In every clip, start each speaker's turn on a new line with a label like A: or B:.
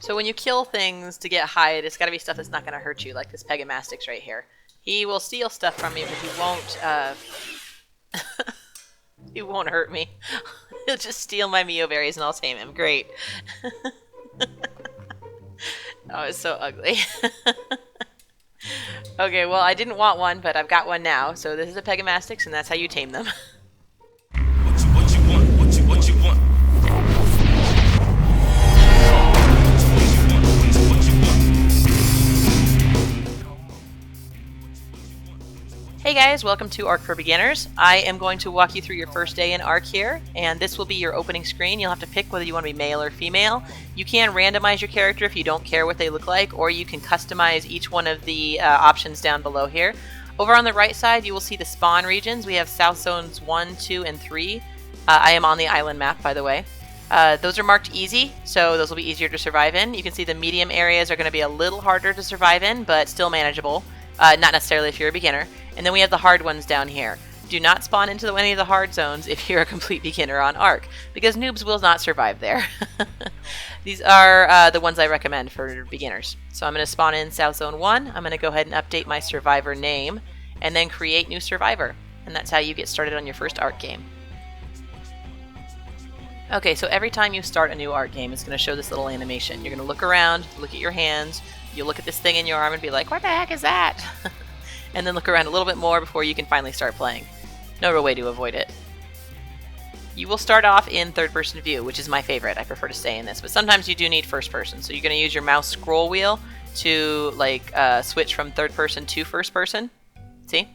A: So when you kill things to get hide, it's got to be stuff that's not going to hurt you, like this Pegamastix right here. He will steal stuff from me, but he won't. He won't hurt me. He'll just steal my Mio berries and I'll tame him. Great. Oh, it's so ugly. Okay, well, I didn't want one, but I've got one now. So this is a Pegamastix, and that's how you tame them.
B: What you want? What you want?
A: Hey guys, welcome to ARK for Beginners. I am going to walk you through your first day in ARK here, and this will be your opening screen. You'll have to pick whether you want to be male or female. You can randomize your character if you don't care what they look like, or you can customize each one of the options down below here. Over on the right side, you will see the spawn regions. We have South Zones 1, 2, and 3. I am on the island map, by the way. Those are marked easy, so those will be easier to survive in. You can see the medium areas are going to be a little harder to survive in, but still manageable. Not necessarily if you're a beginner. And then we have the hard ones down here. Do not spawn into any of the hard zones if you're a complete beginner on ARK, because noobs will not survive there. These are the ones I recommend for beginners. So I'm going to spawn in South Zone 1. I'm going to go ahead and update my survivor name, and then create new survivor. And that's how you get started on your first ARK game. Okay, so every time you start a new ARK game, it's going to show this little animation. You're going to look around, look at your hands, you'll look at this thing in your arm and be like, what the heck is that? And then look around a little bit more before you can finally start playing. No real way to avoid it. You will start off in third-person view, which is my favorite. I prefer to stay in this, but sometimes you do need first-person. So you're going to use your mouse scroll wheel to switch from third-person to first-person. See?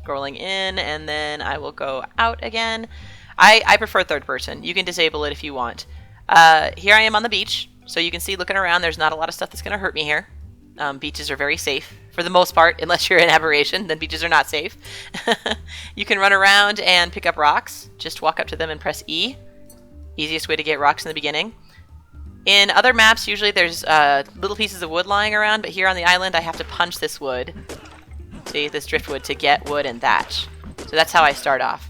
A: Scrolling in, and then I will go out again. I prefer third-person. You can disable it if you want. Here I am on the beach, so you can see looking around, there's not a lot of stuff that's going to hurt me here. Beaches are very safe for the most part, unless you're an aberration, then beaches are not safe. You can run around and pick up rocks. Just walk up to them and press E. Easiest way to get rocks in the beginning. In other maps, usually there's little pieces of wood lying around, but here on the island I have to punch this wood. See, this driftwood to get wood and thatch. So that's how I start off.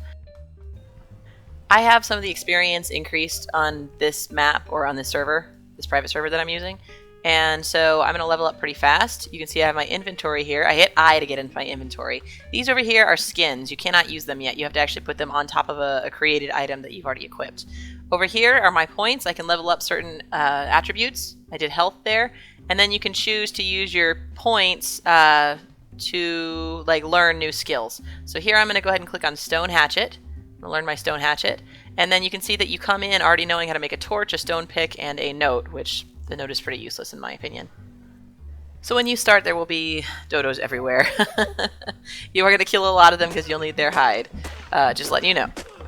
A: I have some of the experience increased on this map, or on this server, this private server that I'm using. And so I'm going to level up pretty fast. You can see I have my inventory here. I hit I to get into my inventory. These over here are skins. You cannot use them yet. You have to actually put them on top of a created item that you've already equipped. Over here are my points. I can level up certain attributes. I did health there. And then you can choose to use your points to learn new skills. So here I'm going to go ahead and click on Stone Hatchet. I'm going to learn my Stone Hatchet. And then you can see that you come in already knowing how to make a torch, a stone pick, and a note, which the note is pretty useless in my opinion. So when you start, there will be dodos everywhere. You are going to kill a lot of them because you'll need their hide. Just letting you know.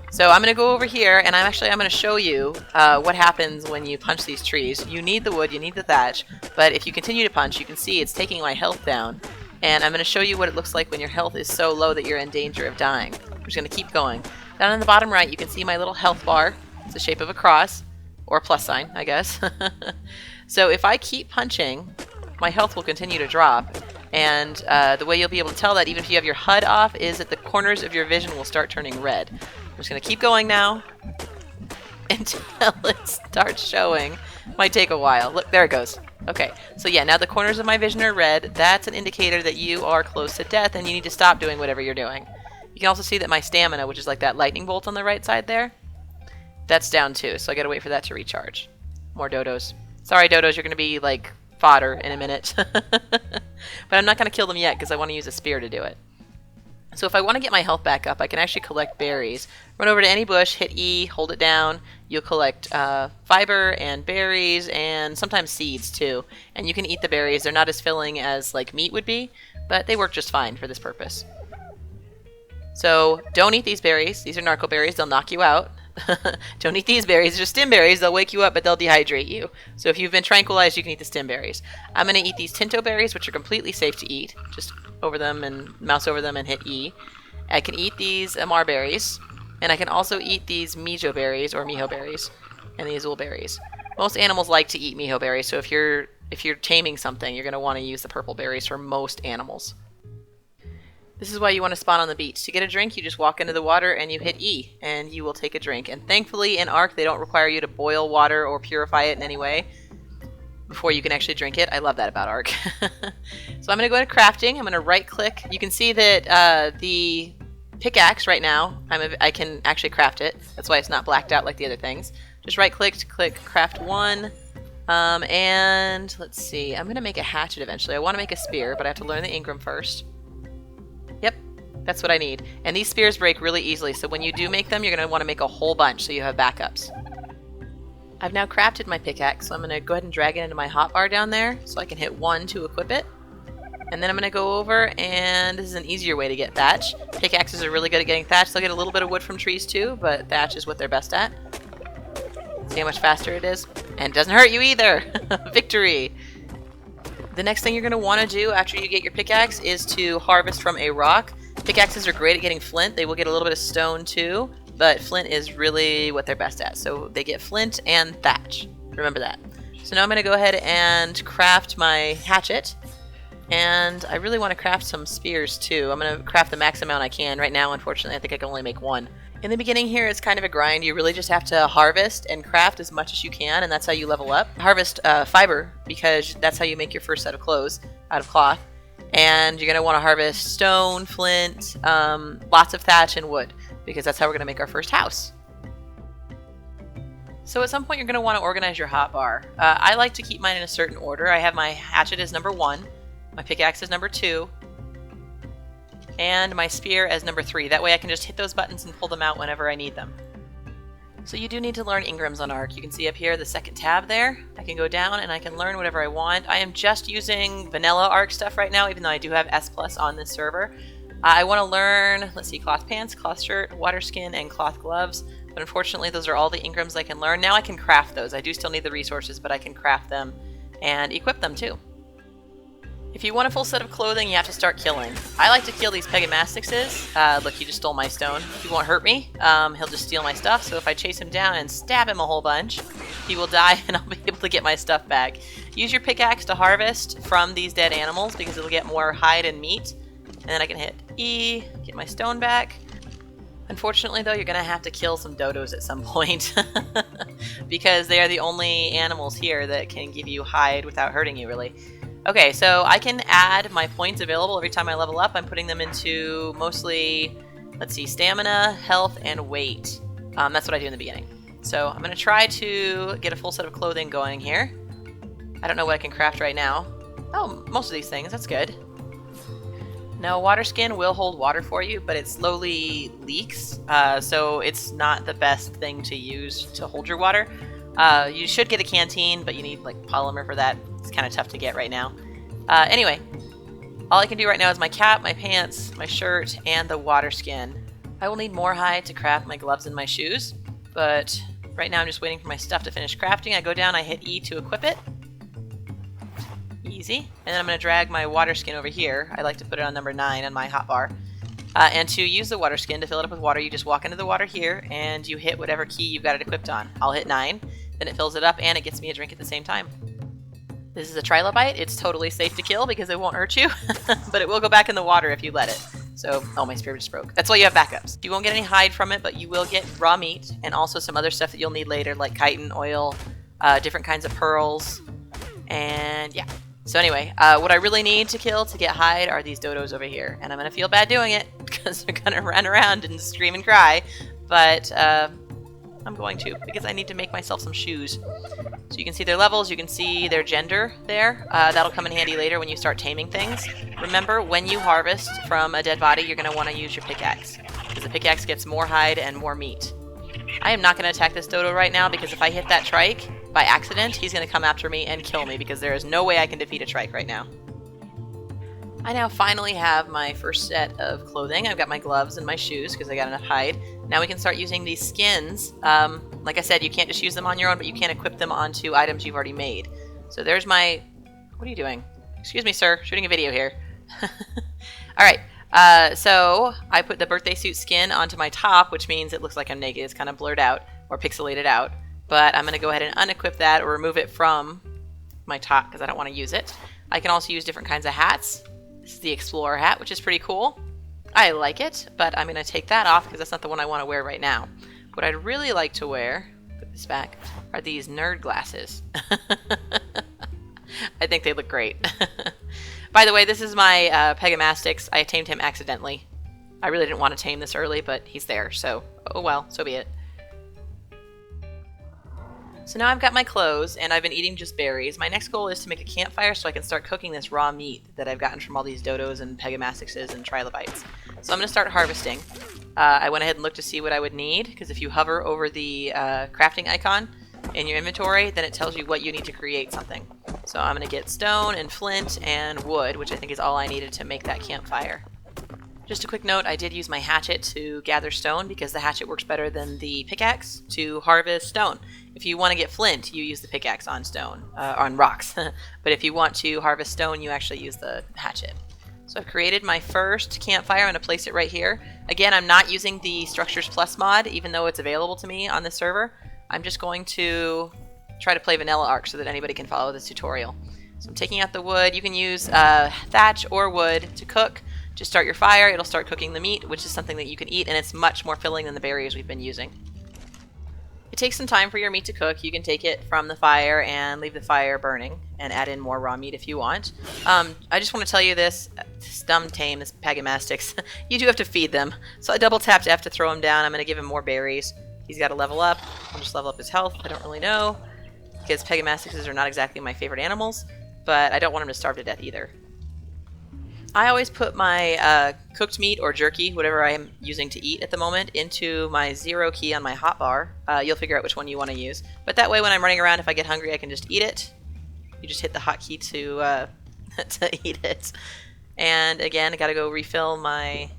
A: So I'm going to go over here, and I'm going to show you what happens when you punch these trees. You need the wood, you need the thatch, but if you continue to punch, you can see it's taking my health down. And I'm going to show you what it looks like when your health is so low that you're in danger of dying. I'm just going to keep going. Down in the bottom right, you can see my little health bar. It's the shape of a cross. Or a plus sign, I guess. So if I keep punching, my health will continue to drop. And the way you'll be able to tell that, even if you have your HUD off, is that the corners of your vision will start turning red. I'm just going to keep going now until it starts showing. Might take a while. Look, there it goes. Okay, so yeah, now the corners of my vision are red. That's an indicator that you are close to death and you need to stop doing whatever you're doing. You can also see that my stamina, which is like that lightning bolt on the right side there, that's down too, so I gotta wait for that to recharge. More dodos. Sorry, dodos, you're gonna be like fodder in a minute. But I'm not gonna kill them yet because I want to use a spear to do it. So if I want to get my health back up, I can actually collect berries. Run over to any bush, hit E, hold it down. You'll collect fiber and berries and sometimes seeds too. And you can eat the berries. They're not as filling as like meat would be, but they work just fine for this purpose. So don't eat these berries. These are narco berries. They'll knock you out. Don't eat these berries. They're stim berries. They'll wake you up, but they'll dehydrate you. So if you've been tranquilized, you can eat the stim berries. I'm going to eat these tinto berries, which are completely safe to eat. Just over them and mouse over them and hit E. I can eat these amar berries, and I can also eat these mijo berries or miho berries and the azul berries. Most animals like to eat miho berries, so if you're taming something, you're going to want to use the purple berries for most animals. This is why you want to spawn on the beach. To get a drink, you just walk into the water and you hit E, and you will take a drink. And thankfully, in ARK, they don't require you to boil water or purify it in any way. before you can actually drink it. I love that about ARK. So I'm going to go into crafting. I'm going to right click. You can see that the pickaxe right now, I can actually craft it. That's why it's not blacked out like the other things. Just right click to click craft one. And let's see, I'm going to make a hatchet eventually. I want to make a spear, but I have to learn the Ingram first. Yep, that's what I need. And these spears break really easily, so when you do make them, you're going to want to make a whole bunch so you have backups. I've now crafted my pickaxe, so I'm going to go ahead and drag it into my hotbar down there so I can hit 1 to equip it. And then I'm going to go over, and this is an easier way to get thatch. Pickaxes are really good at getting thatch. They'll get a little bit of wood from trees too, but thatch is what they're best at. See how much faster it is? And it doesn't hurt you either! Victory! The next thing you're going to want to do after you get your pickaxe is to harvest from a rock. Pickaxes are great at getting flint. They will get a little bit of stone too, but flint is really what they're best at. So they get flint and thatch. Remember that. So now I'm going to go ahead and craft my hatchet. And I really want to craft some spears too. I'm going to craft the max amount I can. Right now, unfortunately, I think I can only make 1. In the beginning here, it's kind of a grind. You really just have to harvest and craft as much as you can, and that's how you level up. Harvest fiber, because that's how you make your first set of clothes out of cloth. And you're going to want to harvest stone, flint, lots of thatch, and wood, because that's how we're going to make our first house. So at some point, you're going to want to organize your hotbar. I like to keep mine in a certain order. I have my hatchet as number 1, my pickaxe as number 2, and my spear as number 3. That way I can just hit those buttons and pull them out whenever I need them. So you do need to learn Ingrams on ARK. You can see up here the second tab there. I can go down and I can learn whatever I want. I am just using vanilla ARK stuff right now, even though I do have S+ on this server. I want to learn, let's see, cloth pants, cloth shirt, water skin, and cloth gloves. But unfortunately, those are all the Ingrams I can learn. Now I can craft those. I do still need the resources, but I can craft them and equip them too. If you want a full set of clothing, you have to start killing. I like to kill these Pegamastixes. Look, he just stole my stone. He won't hurt me. He'll just steal my stuff, so if I chase him down and stab him a whole bunch, he will die and I'll be able to get my stuff back. Use your pickaxe to harvest from these dead animals because it'll get more hide and meat. And then I can hit E, get my stone back. Unfortunately, though, you're going to have to kill some dodos at some point because they are the only animals here that can give you hide without hurting you, really. Okay, so I can add my points available every time I level up. I'm putting them into mostly, let's see, stamina, health, and weight. That's what I do in the beginning. So I'm going to try to get a full set of clothing going here. I don't know what I can craft right now. Oh, most of these things. That's good. No, water skin will hold water for you, but it slowly leaks, so it's not the best thing to use to hold your water. You should get a canteen, but you need like polymer for that. It's kind of tough to get right now. Anyway, all I can do right now is my cap, my pants, my shirt, and the water skin. I will need more hide to craft my gloves and my shoes, but right now I'm just waiting for my stuff to finish crafting. I go down, I hit E to equip it. Easy. And then I'm going to drag my water skin over here. I like to put it on number 9 on my hotbar. And to use the water skin, to fill it up with water, you just walk into the water here, and you hit whatever key you've got it equipped on. I'll hit 9, then it fills it up, and it gets me a drink at the same time. This is a trilobite. It's totally safe to kill because it won't hurt you, but it will go back in the water if you let it. So, oh, my spear just broke. That's why you have backups. You won't get any hide from it, but you will get raw meat, and also some other stuff that you'll need later, like chitin oil, different kinds of pearls, and yeah. So anyway, what I really need to kill to get hide are these dodos over here. And I'm going to feel bad doing it because they're going to run around and scream and cry. But I'm going to because I need to make myself some shoes. So you can see their levels. You can see their gender there. That'll come in handy later when you start taming things. Remember, when you harvest from a dead body, you're going to want to use your pickaxe. Because the pickaxe gets more hide and more meat. I am not going to attack this dodo right now because if I hit that trike by accident, he's going to come after me and kill me because there is no way I can defeat a trike right now. I now finally have my first set of clothing. I've got my gloves and my shoes because I got enough hide. Now we can start using these skins. Like I said, you can't just use them on your own, but you can equip them onto items you've already made. So there's my... What are you doing? Excuse me, sir. Shooting a video here. Alright. So I put the birthday suit skin onto my top, which means it looks like I'm naked. It's kind of blurred out or pixelated out. But I'm going to go ahead and unequip that or remove it from my top because I don't want to use it. I can also use different kinds of hats. This is the Explorer hat, which is pretty cool. I like it, but I'm going to take that off because that's not the one I want to wear right now. What I'd really like to wear, put this back, are these nerd glasses. I think they look great. By the way, this is my Pegamastix. I tamed him accidentally. I really didn't want to tame this early, but he's there, so oh well, so be it. So now I've got my clothes, and I've been eating just berries. My next goal is to make a campfire so I can start cooking this raw meat that I've gotten from all these dodos and Pegamastixes and trilobites. So I'm going to start harvesting. I went ahead and looked to see what I would need, because if you hover over the crafting icon in your inventory, then it tells you what you need to create something. So I'm going to get stone and flint and wood, which I think is all I needed to make that campfire. Just a quick note, I did use my hatchet to gather stone because the hatchet works better than the pickaxe to harvest stone. If you want to get flint, you use the pickaxe on stone, on rocks. But if you want to harvest stone, you actually use the hatchet. So I've created my first campfire. I'm going to place it right here. Again, I'm not using the Structures Plus mod, even though it's available to me on this server. I'm just going to try to play vanilla ARK so that anybody can follow this tutorial. So I'm taking out the wood. You can use thatch or wood to cook. Just start your fire, it'll start cooking the meat, which is something that you can eat, and it's much more filling than the berries we've been using. It takes some time for your meat to cook. You can take it from the fire and leave the fire burning and add in more raw meat if you want. I just want to tell you this dumb tame, this Pegamastix, you do have to feed them. So I double tapped F to throw him down. I'm going to give him more berries. He's got to level up. I'll just level up his health. I don't really know, because Pegamastixes are not exactly my favorite animals, but I don't want him to starve to death either. I always put my cooked meat or jerky, whatever I am using to eat at the moment, into my 0 key on my hotbar. You'll figure out which one you want to use. But that way when I'm running around, if I get hungry, I can just eat it. You just hit the hotkey to to eat it. And again, I gotta go refill my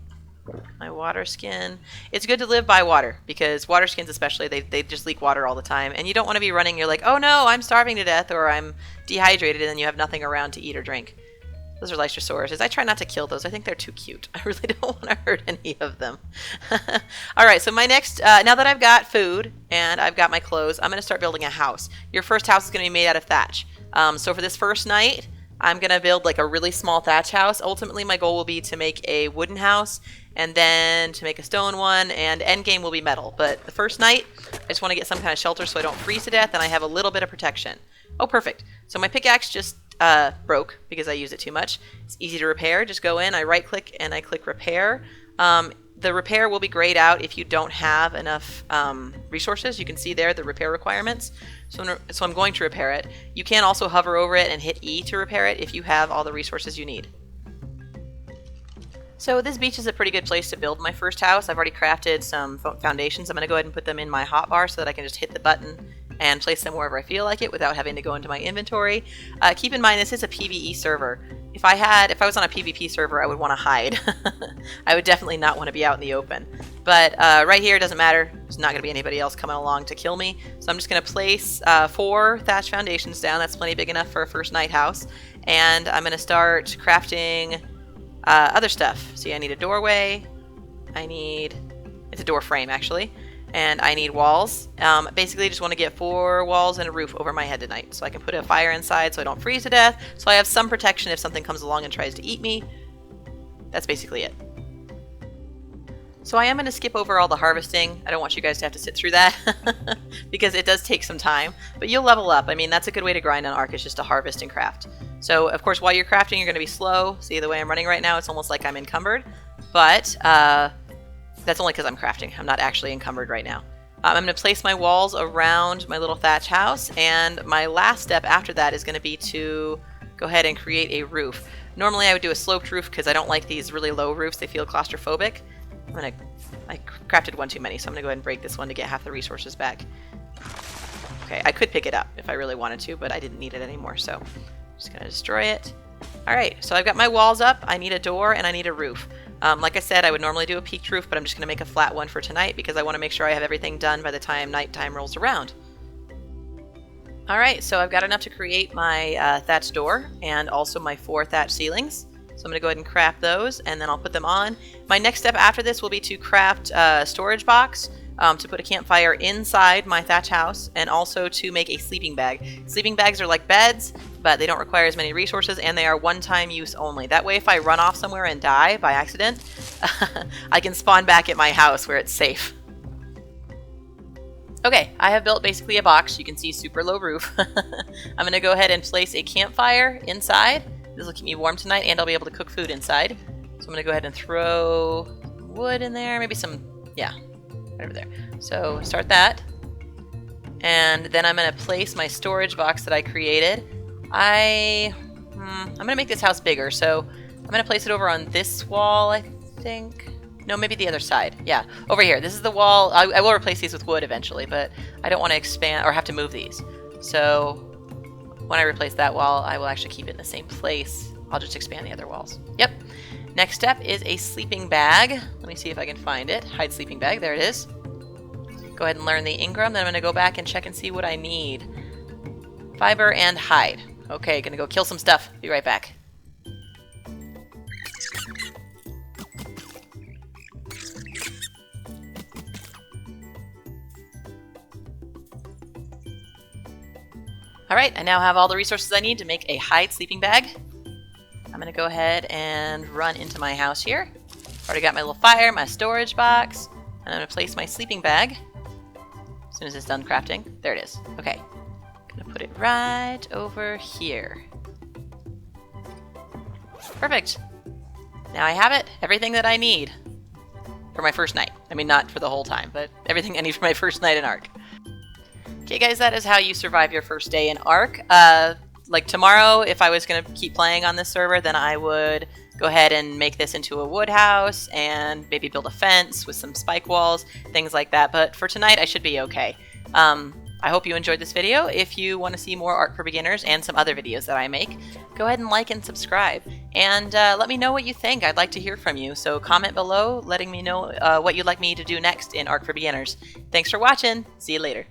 A: water skin. It's good to live by water, because water skins especially, they just leak water all the time. And you don't want to be running, you're like, oh no, I'm starving to death, or I'm dehydrated, and then you have nothing around to eat or drink. Those are Lystrosaurus. I try not to kill those. I think they're too cute. I really don't want to hurt any of them. Alright, so my next, now that I've got food and I've got my clothes, I'm going to start building a house. Your first house is going to be made out of thatch. So for this first night, I'm going to build like a really small thatch house. Ultimately, my goal will be to make a wooden house and then to make a stone one, and end game will be metal. But the first night, I just want to get some kind of shelter so I don't freeze to death and I have a little bit of protection. Oh, perfect. So my pickaxe just broke because I used it too much. It's easy to repair. Just go in, I right click and I click repair. The repair will be grayed out if you don't have enough resources. You can see there the repair requirements. So I'm going to repair it. You can also hover over it and hit E to repair it if you have all the resources you need. So this beach is a pretty good place to build my first house. I've already crafted some foundations. I'm going to go ahead and put them in my hotbar so that I can just hit the button and place them wherever I feel like it without having to go into my inventory. Keep in mind, this is a PvE server. If I was on a PvP server, I would want to hide. I would definitely not want to be out in the open. But right here, it doesn't matter. There's not going to be anybody else coming along to kill me. So I'm just going to place 4 thatch foundations down. That's plenty big enough for a first night house. And I'm going to start crafting other stuff. See, I need a doorway. It's a door frame, actually. And I need walls. Basically, I just want to get 4 walls and a roof over my head tonight, so I can put a fire inside so I don't freeze to death, so I have some protection if something comes along and tries to eat me. That's basically it. So I am going to skip over all the harvesting. I don't want you guys to have to sit through that, because it does take some time, but you'll level up. I mean, that's a good way to grind on ARK, is just to harvest and craft. So, of course, while you're crafting, you're going to be slow. See the way I'm running right now? It's almost like I'm encumbered, but that's only because I'm crafting. I'm not actually encumbered right now. I'm going to place my walls around my little thatch house, and my last step after that is going to be to go ahead and create a roof. Normally I would do a sloped roof because I don't like these really low roofs. They feel claustrophobic. I crafted one too many, so I'm going to go ahead and break this one to get half the resources back. Okay, I could pick it up if I really wanted to, but I didn't need it anymore, so I'm just going to destroy it. Alright, so I've got my walls up. I need a door and I need a roof. Like I said, I would normally do a peaked roof, but I'm just going to make a flat one for tonight because I want to make sure I have everything done by the time nighttime rolls around. Alright, so I've got enough to create my thatch door and also my 4 thatch ceilings. So I'm going to go ahead and craft those, and then I'll put them on. My next step after this will be to craft a storage box to put a campfire inside my thatch house, and also to make a sleeping bag. Sleeping bags are like beds, but they don't require as many resources, and they are one-time use only. That way, if I run off somewhere and die by accident, I can spawn back at my house where it's safe. Okay, I have built basically a box. You can see super low roof. I'm going to go ahead and place a campfire inside. This will keep me warm tonight, and I'll be able to cook food inside. So I'm going to go ahead and throw wood in there. Maybe some, yeah, right over there. So start that. And then I'm going to place my storage box that I created. I'm going to make this house bigger. So I'm going to place it over on this wall, I think. No, maybe the other side. Yeah, over here. This is the wall. I will replace these with wood eventually, but I don't want to expand or have to move these. So when I replace that wall, I will actually keep it in the same place. I'll just expand the other walls. Yep. Next step is a sleeping bag. Let me see if I can find it. Hide sleeping bag. There it is. Go ahead and learn the Ingram. Then I'm going to go back and check and see what I need. Fiber and hide. Okay, going to go kill some stuff. Be right back. Alright, I now have all the resources I need to make a hide sleeping bag. I'm going to go ahead and run into my house here. Already got my little fire, my storage box, and I'm going to place my sleeping bag as soon as it's done crafting. There it is. Okay. I'm going to put it right over here. Perfect. Now I have it. Everything that I need for my first night. I mean, not for the whole time, but everything I need for my first night in ARK. Okay guys, that is how you survive your first day in ARK. Like tomorrow, if I was going to keep playing on this server, then I would go ahead and make this into a wood house and maybe build a fence with some spike walls, things like that. But for tonight, I should be okay. I hope you enjoyed this video. If you want to see more ARK for beginners and some other videos that I make, go ahead and like and subscribe. And let me know what you think. I'd like to hear from you. So comment below letting me know what you'd like me to do next in ARK for beginners. Thanks for watching. See you later.